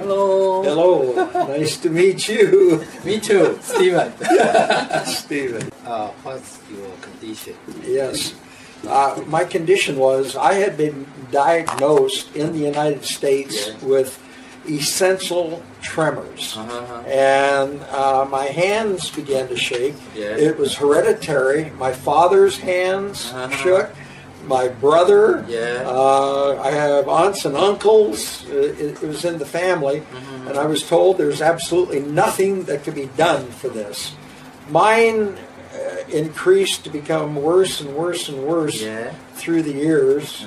Hello. Hello. Nice to meet you. Me too, Stephen. Stephen. What's your condition? Yes. My condition was I had been diagnosed in the United States with essential tremors. And my hands began to shake. It was hereditary. My father's hands shook. My brother, I have aunts and uncles, it was in the family, and I was told there's absolutely nothing that could be done for this. Mine increased to become worse and worse and worse through the years,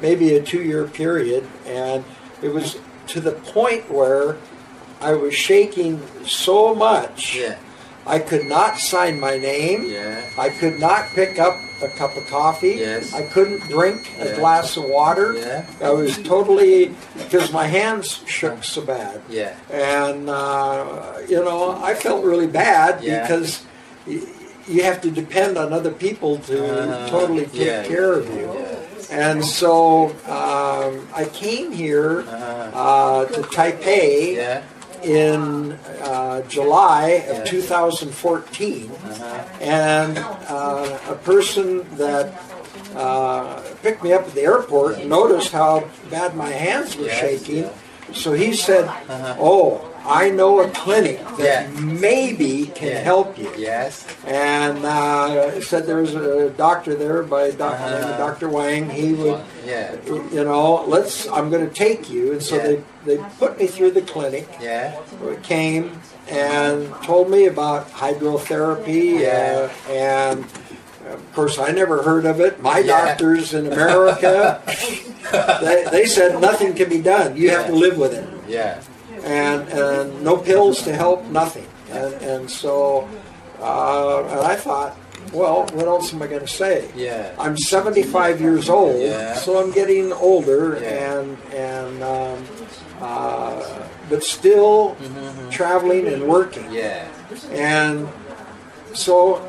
maybe a 2-year period, and it was to the point where I was shaking so much I could not sign my name. I could not pick up a cup of coffee. I couldn't drink a glass of water. I was totally, because my hands shook so bad. And, you know, I felt really bad because you have to depend on other people to totally take care of you. And so I came here to Taipei in July of 2014, and a person that picked me up at the airport noticed how bad my hands were shaking, so he said, oh, I know a clinic that maybe can help you. And said there was a doctor there by Dr. Wang. He would, you know, I'm going to take you. And so they put me through the clinic. Came and told me about hydrotherapy, and of course I never heard of it. My doctors in America, they said nothing can be done. You have to live with it. And no pills to help, nothing. And so and I thought, well, what else am I going to say? I'm 75 years old, so I'm getting older, but still traveling and working. And so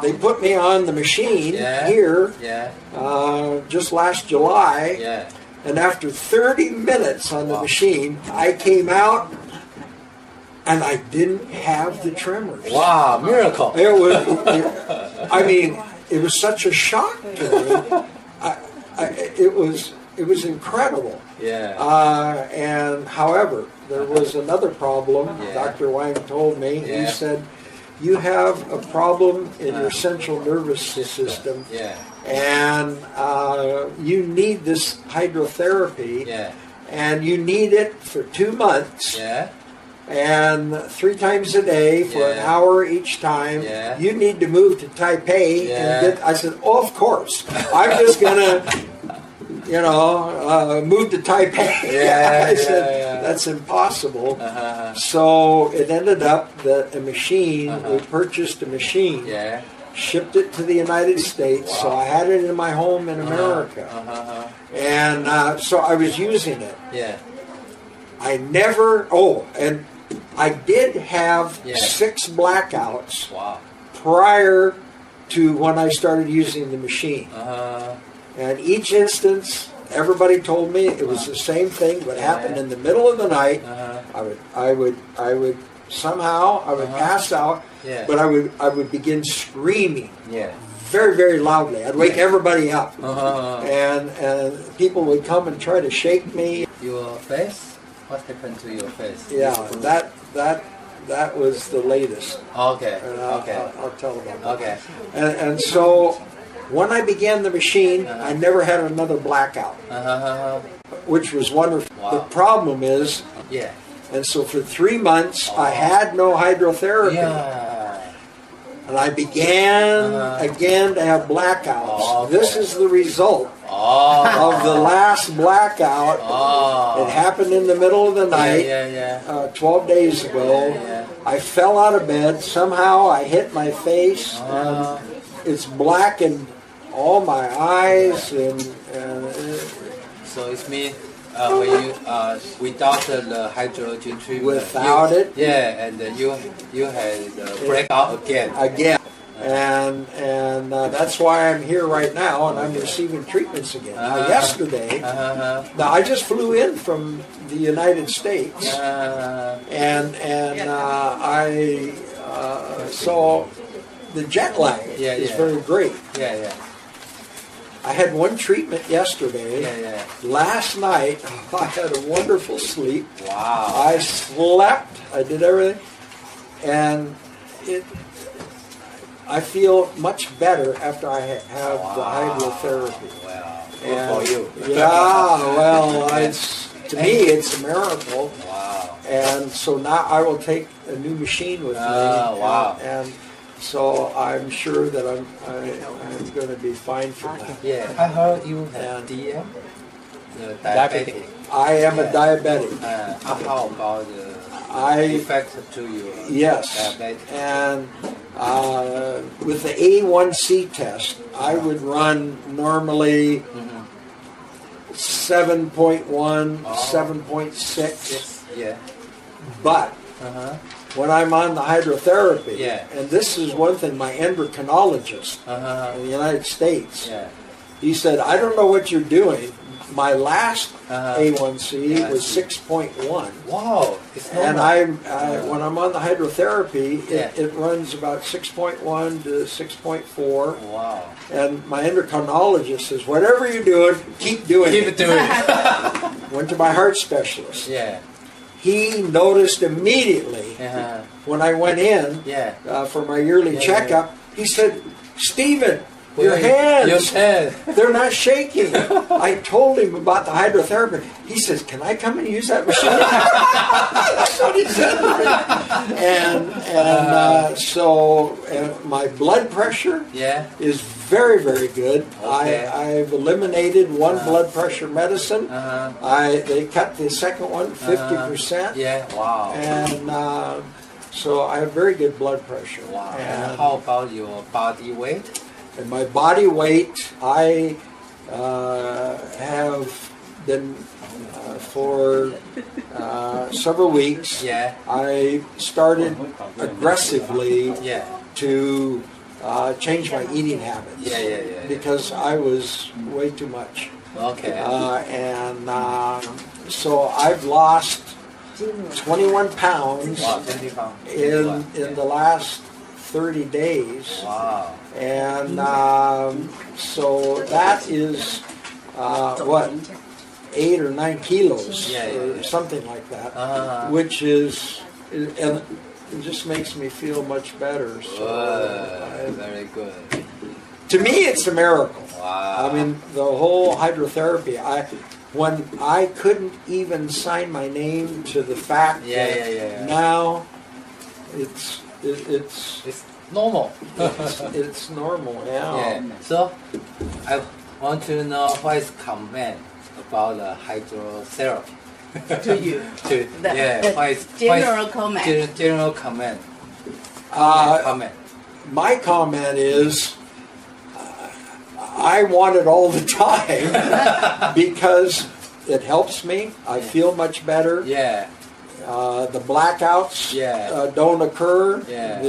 they put me on the machine here just last July. And after 30 minutes on the machine, I came out and I didn't have the tremors. Wow, miracle. It was, I mean, it was such a shock to me. It was incredible. And however, there was another problem. Dr. Wang told me. He said, you have a problem in your central nervous system. And you need this hydrotherapy, and you need it for 2 months, and 3 times a day for an hour each time. You need to move to Taipei. And I said, oh, of course. I'm just going to, you know, move to Taipei. I said, that's impossible. So it ended up that a machine, we purchased a machine, shipped it to the United States, so I had it in my home in America. And so I was using it. I never, and I did have 6 blackouts prior to when I started using the machine. And each instance, everybody told me it was the same thing, would happen in the middle of the night. I would somehow pass out, but I would begin screaming very, very loudly. I'd wake everybody up, and people would come and try to shake me. Your face? What happened to your face? That was the latest. Okay. And I'll tell about that. And so when I began the machine, I never had another blackout, which was wonderful. The problem is, and so for 3 months, I had no hydrotherapy. And I began again to have blackouts. This is the result of the last blackout. It happened in the middle of the night, 12 days ago. I fell out of bed. Somehow I hit my face. And it's blackened all my eyes. So it means when you without the hydrogen treatment, without it, and you had breakout again. and that's why I'm here right now, and I'm receiving treatments again. Now, yesterday, now I just flew in from the United States, and I saw the jet lag is very great. I had one treatment yesterday. Last night, I had a wonderful sleep. Wow. I slept. I did everything, and I feel much better after I have the hydrotherapy. Wow. And, for you. Yeah, well, to me, it's a miracle. Wow. And so now I will take a new machine with me. Wow. And so I'm sure that I'm going to be fine for that. Yeah, I heard you have DM, the diabetic. I am a diabetic. How about the effect to you? Yes. Diabetic? And with the A1C test, I would run normally 7.1, 7.6. Yeah. But when I'm on the hydrotherapy, and this is one thing, my endocrinologist in the United States, he said, I don't know what you're doing. My last A1C was 6.1. Wow, it's normal. And when I'm on the hydrotherapy, it runs about 6.1 to 6.4. Wow. And my endocrinologist says, whatever you're doing, keep doing it. Keep doing it. Went to my heart specialist. Yeah. He noticed immediately when I went in for my yearly checkup. He said, Stephen, your hands, they're not shaking. I told him about the hydrotherapy. He says, can I come and use that machine? That's what he said to me. And so my blood pressure is very, very good. Okay. I've eliminated one blood pressure medicine. They cut the second one 50%. Yeah, wow. And so I have very good blood pressure. Wow. And how about your body weight? And my body weight, I have been for several weeks. I started aggressively to change my eating habits because I was way too much. Okay. And so I've lost 21 pounds in the last 30 days. Wow. And so that is what, 8 or 9 kilos or something like that, which is, and it just makes me feel much better. So very good. To me, it's a miracle. Wow. I mean, the whole hydrotherapy. When I couldn't even sign my name to the fact that now it's normal. it's normal. Yeah. So I want to know what is comment about the hydrotherapy. To you. What is general comment. General comment. My comment is, I want it all the time because it helps me. I feel much better. Yeah. The blackouts don't occur. Yeah.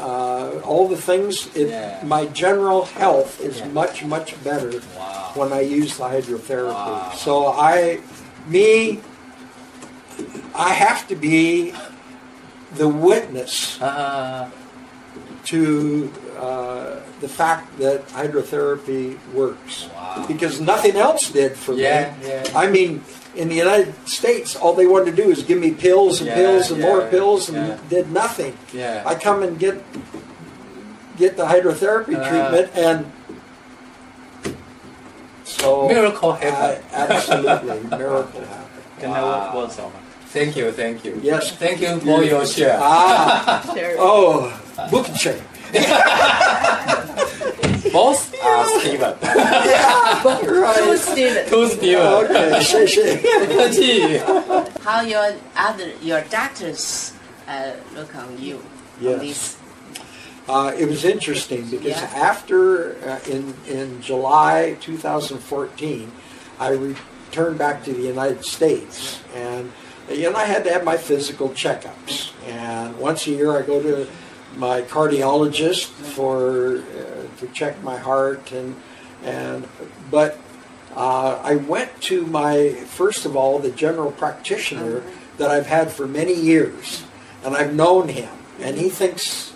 All the things. My general health is much better when I use the hydrotherapy. Wow. So I have to be the witness to the fact that hydrotherapy works, because nothing else did for me. I mean, in the United States, all they wanted to do is give me pills and pills and more pills, and did nothing. I come and get the hydrotherapy treatment, and so miracle happened. Absolutely, miracle happened. Thank you. Yes. Thank you for your share. Bukiche. Both are Steven. Right. Two Steven. Okay, 谢谢。How your doctors look on you? On this? It was interesting because after in July 2014, I returned back to the United States, and I had to have my physical checkups. And once a year, I go to my cardiologist for to check my heart, but I went to my, first of all, the general practitioner that I've had for many years, and I've known him, and he thinks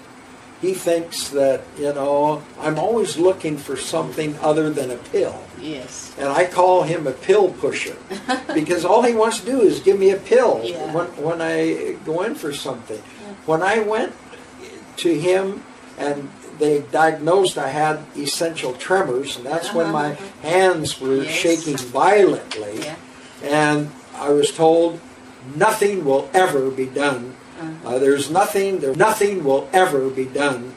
that, you know, I'm always looking for something other than a pill. Yes. And I call him a pill pusher because all he wants to do is give me a pill when I go in for something. Yeah. When I went to him and they diagnosed I had essential tremors, and that's when my hands were shaking violently, and I was told nothing will ever be done. There's nothing will ever be done.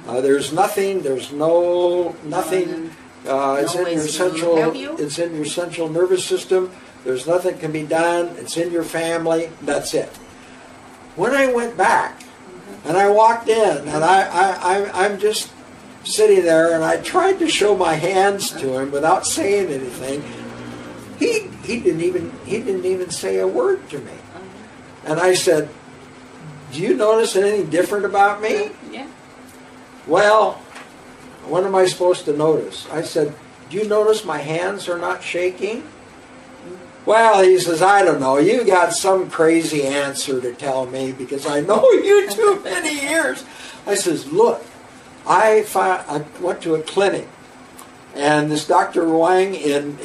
There's nothing. It's in your central nervous system. There's nothing can be done. It's in your family. That's it. When I went back and I walked in and I'm just sitting there and I tried to show my hands to him without saying anything, he didn't even say a word to me. And I said, "Do you notice anything different about me?" Yeah. "Well, what am I supposed to notice?" I said, "Do you notice my hands are not shaking?" "Well," he says, "I don't know. You got some crazy answer to tell me because I know you too many years." I says, "Look, I went to a clinic, and this Dr. Wang in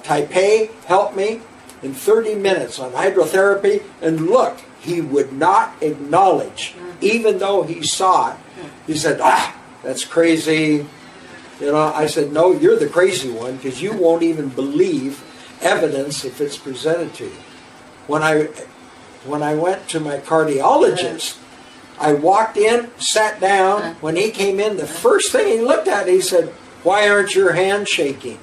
Taipei helped me in 30 minutes on hydrotherapy, and look, he would not acknowledge, even though he saw it. He said, that's crazy." You know, I said, "No, you're the crazy one because you won't even believe evidence if it's presented to you." When I went to my cardiologist, I walked in, sat down. When he came in, the first thing he looked at, he said, "Why aren't your hands shaking?"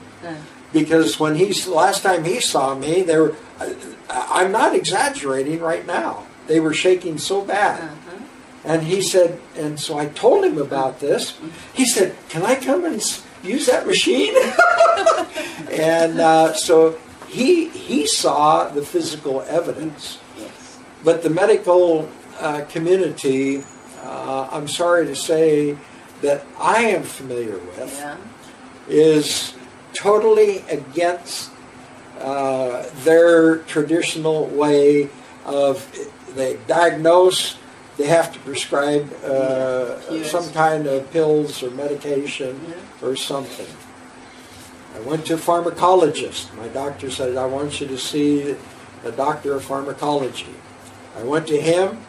Because when last time he saw me, they were, I'm not exaggerating right now, they were shaking so bad. And he said, and so I told him about this. He said, "Can I come and use that machine?" And so he saw the physical evidence. But the medical community, I'm sorry to say, that I am familiar with, is totally against their traditional way of, they diagnose, they have to prescribe some kind of pills or medication or something. I went to a pharmacologist. My doctor said, "I want you to see a doctor of pharmacology." I went to him,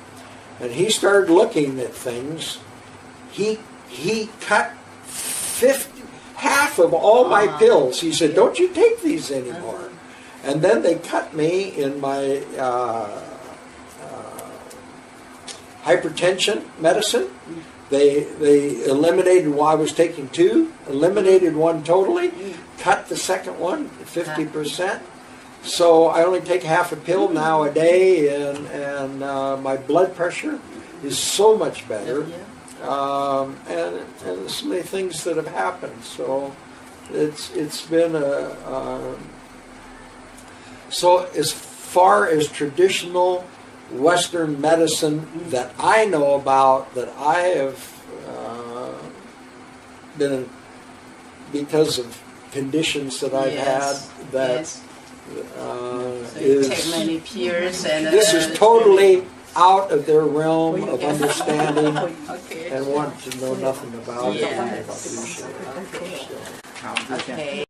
and he started looking at things. He cut half of all my pills. He said, "Don't you take these anymore." And then they cut me in my hypertension medicine. They eliminated, I was taking 2, eliminated one totally, cut the second one 50%. So I only take half a pill now a day, and my blood pressure is so much better. And so many things that have happened. So it's been so as far as traditional Western medicine that I know about, that I have been, because of conditions that I've had, that is, take many peers and this is totally out of their realm of understanding, and want to know nothing about it. Okay.